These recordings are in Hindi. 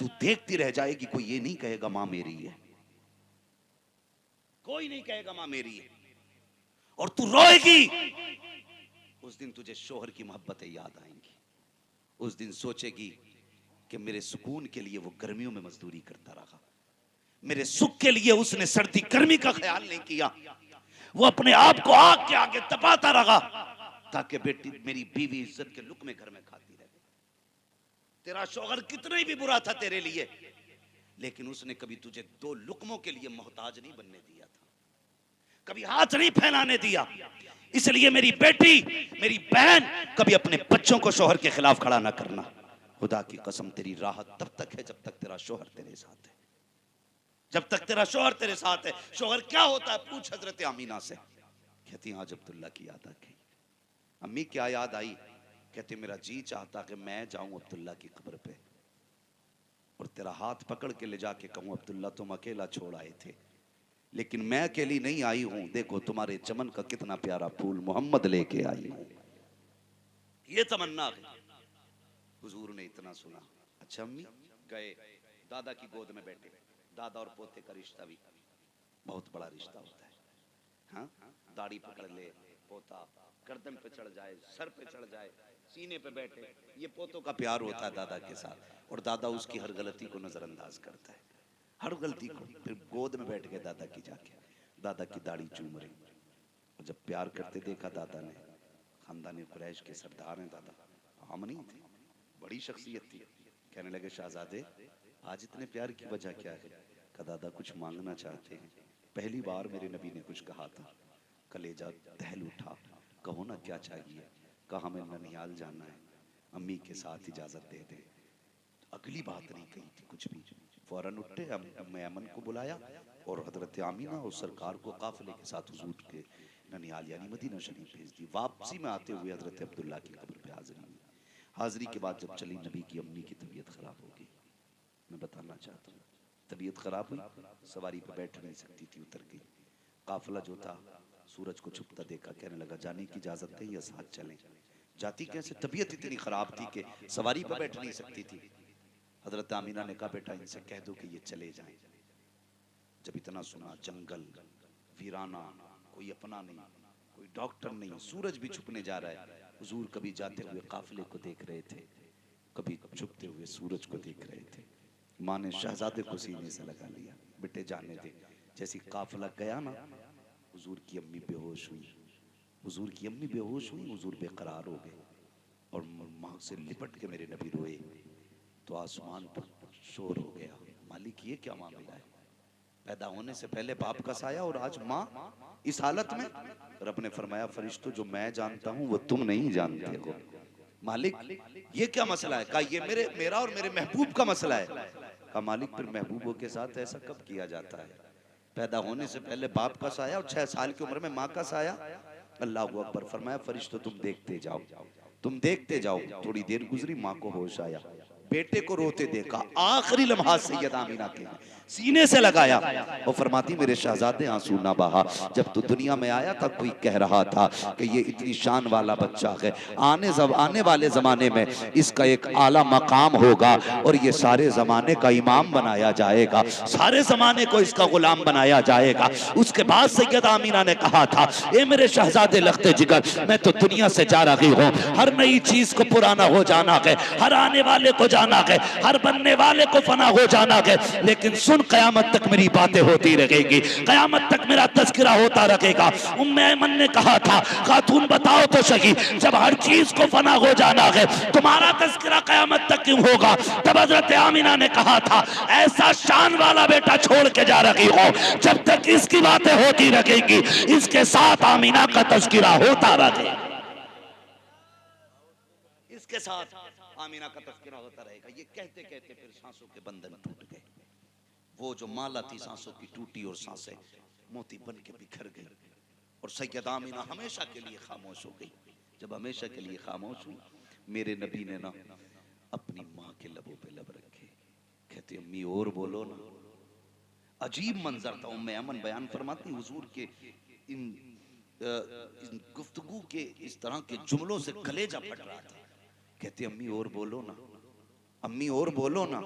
तू देखती रह जाएगी, कोई ये नहीं कहेगा मां मेरी है, कोई नहीं कहेगा मां मेरी है, और तू रोएगी। उस दिन तुझे शोहर की मोहब्बतें याद आएंगी। उस दिन सोचेगी कि मेरे सुकून के लिए वो गर्मियों में मजदूरी करता रहा, मेरे सुख के लिए उसने सर्दी गर्मी का ख्याल नहीं किया, वो अपने आप को आग के आगे तपाता रहा ताकि बेटी मेरी बीवी इज्जत के लुकमे घर में खाती रहे। तेरा शौहर कितना ही भी बुरा था तेरे लिए, लेकिन उसने कभी तुझे दो लुकमों के लिए मोहताज नहीं बनने दिया था, कभी हाथ नहीं फैलाने दिया। इसलिए मेरी बेटी, मेरी बहन, कभी अपने बच्चों को शौहर के खिलाफ खड़ा ना करना। खुदा की कसम तेरी राहत तब तक है जब तक तेरा शौहर तेरे साथ है, जब तक तेरा शौहर तेरे साथ है। शौहर क्या होता है पूछ हजरत आमीना से। कहती आज अब्दुल्ला की याद आ गई। अम्मी क्या याद आई? कहते मेरा जी चाहता कि मैं जाऊं अब्दुल्ला की कब्र पे और तेरा हाथ पकड़ के ले जाके कहूं अब्दुल्ला तुम अकेला छोड़ आए थे, लेकिन मैं अकेली नहीं आई हूं, देखो तुम्हारे चमन का कितना प्यारा फूल मोहम्मद लेके आई हूं। ये तमन्ना है। हुजूर ने इतना सुना। अच्छा अम्मी गए, दादा की गोद में बैठे। दादा और पोते का रिश्ता भी बहुत बड़ा रिश्ता होता है। हाँ, दाढ़ी पकड़ ले पोता, गर्दन पे चढ़ जाए, सर पे चढ़ जाए, सीने पे बैठे, ये पोतों का प्यार होता है दादा के साथ। और दादा उसकी हर गलती को नजरअंदाज करता है, हर गलती को। फिर गोद में बैठ के दादा की जाके दादा की दाढ़ी चूम रही। और जब प्यार करते देखा दादा ने, खानदान कुरैश के सरदार हैं दादा, आम नहीं थे, बड़ी शख्सियत थी। कहने लगे शहजादे आज इतने प्यार की वजह क्या है? कहा दादा कुछ मांगना चाहते हैं। पहली बार मेरे नबी ने कुछ कहा था, कलेजा दहल उठा। कहो ना क्या चाहिए? कहा हमें ननिहाल जाना है, अम्मी के साथ इजाजत दे दे। अगली बात नहीं कही थी कुछ भी, फौरन उठे, अम्मे अमन को बुलाया और हजरत आमीना और सरकार को काफिले के साथ हुजूर के ननिहाल यानी मदीना शरीफ भेज दी। वापसी में आते हुए हजरत अब्दुल्ला की कब्र पे हाजिरी हुई। हाजिरी के बाद जब चली, नबी की अम्मी की तबीयत खराब हो गई। मैं बताना चाहता हूँ, तबीयत खराब हुई, सवारी पे बैठ नहीं सकती थी, उतर गई। काफिला जो था सूरज को छुपता देखा, कहने लगा जाने की इजाजत है या साथ चलें? जाती कैसे? तबीयत इतनी खराब थी कि सवारी पे बैठ नहीं सकती थी। हजरत आमीना ने कहा बेटा इनसे कह दो कि ये चले जाएं। जब इतना सुना, जंगल वीराना, कोई अपना नहीं, कोई डॉक्टर नहीं, सूरज भी छुपने जा रहा है। हुजूर कभी जाते हुए काफिले को देख रहे थे, कभी छुपते हुए सूरज को देख रहे थे। माँ ने शहजादे को सीने से लगा लिया, बेटे जाने दे। जैसी काफिला गया ना, हुजूर की अम्मी बेहोश हुई। हुजूर की अम्मी बेहोश हुई, हुजूर बेकरार हो गए और माँ से लिपट के मेरे नबी रोए। तो आसमान पर शोर हो गया, मालिक ये क्या मामला है? पैदा होने से पहले बाप का साया और आज माँ इस हालत में। रब ने फरमाया फरिश्तों जो मैं जानता हूँ वो तुम नहीं जानते हो। मालिक ये क्या मसला है? कहा ये मेरा और मेरे महबूब का मसला है। कहा मालिक फिर महबूबों के साथ ऐसा कब किया जाता है? पैदा होने से पहले बाप का साया और 6 साल की उम्र में माँ का साया। अल्लाह अकबर। फरमाया फरिश्तों तुम देखते जाओ, तुम देखते जाओ। थोड़ी देर गुजरी, माँ को होश आया, बेटे को रोते देखा। आखिरी लम्हा सैयदा आमीना के सीने से लगाया और फरमाती मेरे शहजादे आंसू ना बहा। जब तू दुनिया में आया था कोई कह रहा था कि ये इतनी शान वाला बच्चा है, आने वाले जमाने में इसका एक आला मकाम होगा और ये सारे जमाने का इमाम बनाया जाएगा, सारे जमाने को इसका गुलाम बनाया जाएगा। उसके बाद सैयदा आमीना ने कहा था ए मेरे शहजादे लख्ते जिगर, मैं तो दुनिया से जा रही हूँ, हर नई चीज को पुराना हो जाना है, हर आने वाले को जाना है, हर बनने वाले को फना हो जाना है। लेकिन सुन कयामत तक मेरी बातें होती रहेगी, कयामत तक मेरा तज़किरा होता रहेगा। उम्मे ऐमन ने कहा था खातून बताओ तो सही, जब हर चीज को फना हो जाना है तुम्हारा तज़किरा कयामत तक क्यों होगा? तब हजरत आमीना ने कहा था ऐसा शान वाला बेटा छोड़ के जा रही हो, जब तक इसकी बातें होती रहेंगी इसके साथ आमीना का तज़किरा होता रहेगा, इसके साथ आमीना का तज़किरा होता रहेगा। ये कहते कहते फिर सांसों के बंधन टूट गए। वो जो माला थी सांसों की टूटी और सांसें मोती बन के बिखर गई और सैयदा आमीना हमेशा के लिए खामोश हो गई। जब हमेशा के लिए खामोश हुई, मेरे नबी ने ना अपनी माँ के लबों पे लब रखे। कहते अम्मी और बोलो ना। अजीब मंजर था। उम्मे ऐमन बयान फरमाती हुजूर के इन गुफ्तगू के इस तरह के जुमलों से कलेजा फट रहा था। कहते अम्मी और बोलो ना, अम्मी और बोलो ना।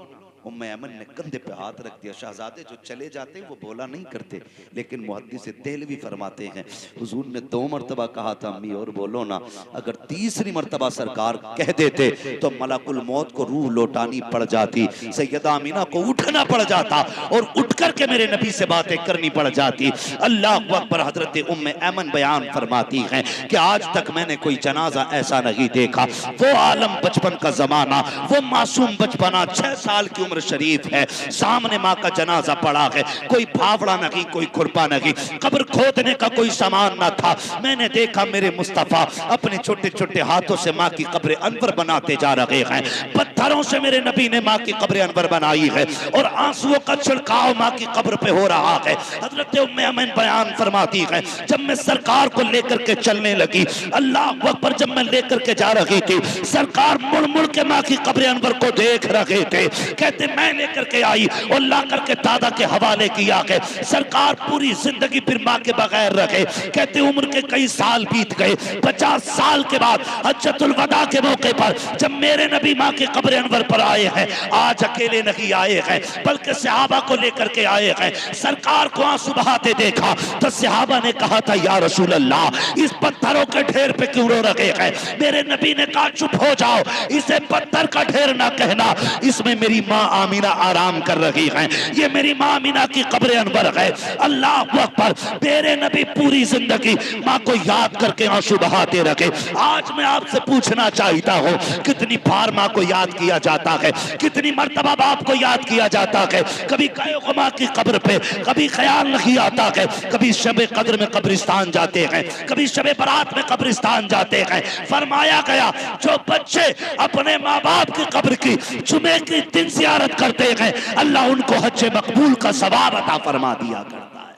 उम्मे ऐमन ने कंधे पे हाथ रख दिया। शहजादे जो चले जाते वो बोला नहीं करते, लेकिन मुहद्दिस देहलवी फरमाते हैं हुजूर ने 2 मरतबा कहा था अम्मी और बोलो ना, अगर तीसरी मरतबा सरकार कह देते तो मलकुल मौत को रूह लौटानी पड़ जाती, सैयदा अमीना को उठना पड़ जाता और उठ करके मेरे नबी से बातें करनी पड़ जाती। अल्लाह अकबर। हजरत उम्मे ऐमन बयान फरमाती हैं कि आज तक मैंने कोई जनाजा ऐसा नहीं देखा। वो आलम बचपन का जमाना, वो मासूम बचपना, 6 साल की उम्र शरीफ है, सामने माँ का जनाजा पड़ा है, कोई फावड़ा नहीं, कोई खुरपा नहीं, कब्र खोदने का कोई सामान न था। मैंने देखा मेरे मुस्तफा अपने छोटे छोटे हाथों से माँ की कब्र अनवर बनाते जा रहे हैं। पत्थरों से मेरे नबी ने माँ की कब्र अनवर बनाई है और आंसुओं का छिड़काव माँ की कब्र पे हो रहा है। हजरत उम्मे ऐमन बयान फरमाती है जब मैं सरकार को लेकर के चलने लगी, अल्लाह अकबर, जब मैं लेकर के जा रही थी, सरकार मुड़ मुड़ के माँ की कब्र अनवर को देख रहे थे। कहते मैं लेकर के आई और ला करके दादा के हवाले किया है। सरकार पूरी जिंदगी फिर माँ के बगैर रखे। कहते उम्र के कई साल बीत गए। 50 साल के बाद हज्जतुल वदा के मौके पर जब मेरे नबी माँ के कब्र अनवर पर आए हैं, आज अकेले नहीं आए हैं बल्कि सहाबा को लेकर के आए हैं। सरकार को आंसू बहाते देखा तो सहाबा ने कहा था या रसूल अल्लाह, इस पत्थरों के ढेर पे क्यों रो रहे हैं? मेरे नबी ने कहा चुप हो जाओ, इसे पत्थर का ढेर ना कहना, इसमें मेरी माँ आमीना आराम कर रही है, ये मेरी माँ आमीना की कब्र अनवर है। अल्लाह अकबर। मेरे नबी पूरी जिंदगी माँ को याद करके आंसू बहाते रखे। आज मैं आपसे पूछना चाहता हूँ, कितनी बार माँ को याद किया जाता है, कितनी मर्तबा बाप को याद किया जाता है? कभी गए हो माँ की कब्र पे, कभी ख्याल नहीं आता है, कभी शबे कद्र में कब्रिस्तान जाते हैं, कभी शबे बारात में कब्रिस्तान जाते हैं। फरमाया गया जो बच्चे अपने माँ बाप की कब्र की जुमे के दिन ज़ियारत करते हैं, अल्लाह उनको हज मकबूल का सवाब अता फरमा दिया करता है।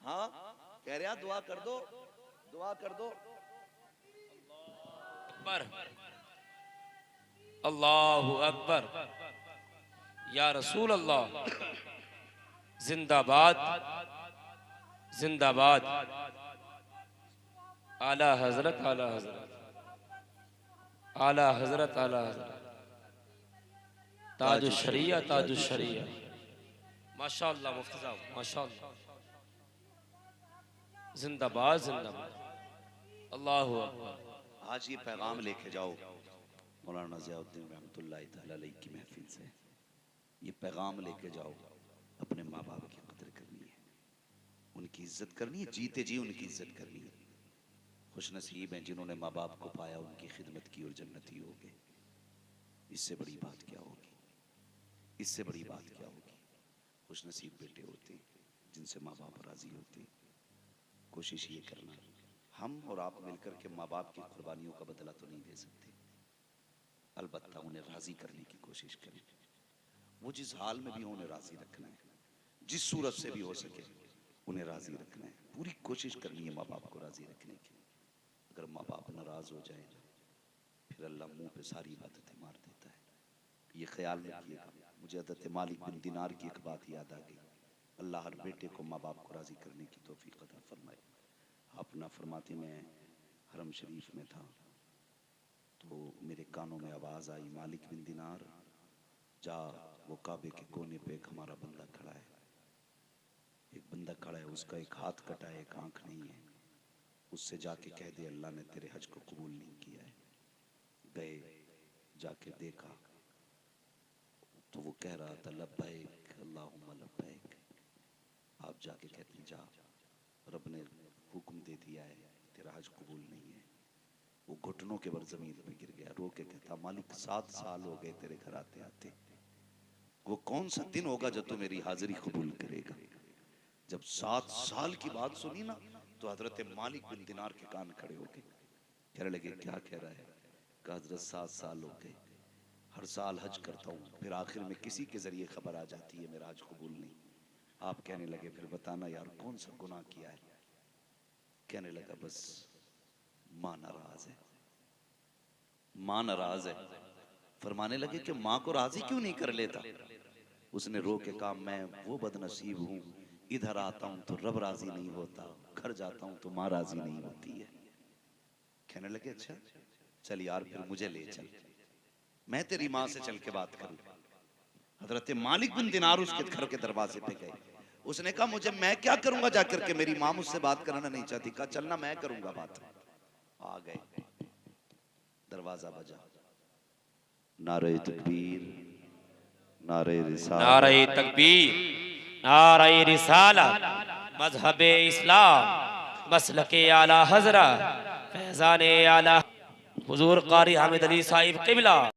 हाँ कह रहा दुआ कर दो, दुआ कर दो। अल्लाहु अकबर। या रसूल अल्लाह, जिंदाबाद जिंदाबाद। आला हजरत, आला हजरत, आला हजरत, आला हजरत, ताजुश शरिया, ताजुश शरिया। माशाअल्लाह मुफ्ती साहब, माशाअल्लाह। जिंदाबाद जिंदाबाद। अल्लाहु अकबर। आज ये पैगाम लेके जाओ मौलाना ज़ियाउद्दीन रहमतुल्लाह तआला अलैह की महफिल से, ये पैगाम लेके जाओ, अपने माँ बाप की कदर करनी है, उनकी इज्जत करनी है, जीते जी उनकी इज्जत करनी है। खुश नसीब हैं जिन्होंने माँ बाप को पाया, उनकी खिदमत की और जन्नती हो गए। इससे बड़ी बात क्या होगी? इससे बड़ी बात क्या होगी? खुश नसीब बेटे होते जिनसे माँ बाप राजी होते। कोशिश ये करना, हम और आप मिलकर के माँ बाप की कुर्बानियों का बदला तो नहीं दे सकते, अलबत्ता उन्हें राजी करने की कोशिश करें। वो जिस हाल में भी हो उन्हें राजी रखना है, जिस सूरत से भी हो सके उन्हें राजी रखना है। पूरी कोशिश करनी है माँ बाप को राजी रखने की। अगर माँ बाप नाराज हो जाए फिर अल्लाह मुंह पे सारी इबादतें मार देता है। ये ख्याल रखिएगा। मुझे हज़रत मालिक बिन दिनार की एक बात याद आ गई। अल्लाह हर बेटे को माँ बाप को राजी करने की तौफीक अता फरमाए। अपना फरमाते मैं हरम शरीफ में था तो मेरे कानों में आवाज़ आई, मालिक बिन दिनार जा, वो काबे के कोने पे एक हमारा बंदा खड़ा है, एक बंदा खड़ा है, उसका एक हाथ कटा है, एक आंख नहीं है, उससे जाके कह दे अल्लाह ने तेरे हज को कबूल नहीं किया है। गए, जाके देखा तो वो कह रहा था लब्बैक अल्लाहुम्मा लब्बैक। आप जाके कहते जा, रब ने हुक्म दे दिया है, तेरा हज कबूल नहीं है। वो घुटनों के बल जमीन पे गिर गया, रो के कहता मालिक 7 साल हो गए तेरे घर आते आते, वो कौन सा दिन होगा जब तू मेरी हाजिरी कबूल करेगा। जब 7 साल की बात सुनी ना तो हजरत मालिक बिन दिनार के कान खड़े हो गए। कहने लगे क्या कह रहा है? कहा हजरत 7 साल हो गए, हर साल हज करता हूँ, फिर आखिर में किसी के जरिए खबर आ जाती है मेरा हज कबूल नहीं। आप कहने लगे फिर बताना यार कौन सा गुनाह किया है? कहने लगा बस माँ नाराज है, माँ नाराज है। फरमाने लगे कि माँ को राजी क्यों नहीं कर लेता? उसने रो के कहा मैं वो बदनसीब हूँ, इधर आता हूँ तो रब राजी नहीं होता, घर जाता हूँ तो माँ राजी नहीं होती है। कहने लगे अच्छा चल यार फिर मुझे ले चल, मैं तेरी माँ से चल के बात करूँ। हजरत मालिक बिन दिनार उसके घर के दरवाजे पे गए। उसने कहा मुझे, मैं क्या करूंगा जाकर के, मेरी माँ मुझसे बात करना नहीं चाहती। कहा चलना, मैं करूंगा बात। आ गए, दरवाजा बजा, नारे तकबीर, नारे रिसालत, नारे तकबीर, नारे रिसालत, मजहबे इस्लाम, मसलके आला हजरा, फैजाने आला हुजूर कारी हामिद अली साहिब क़िबला।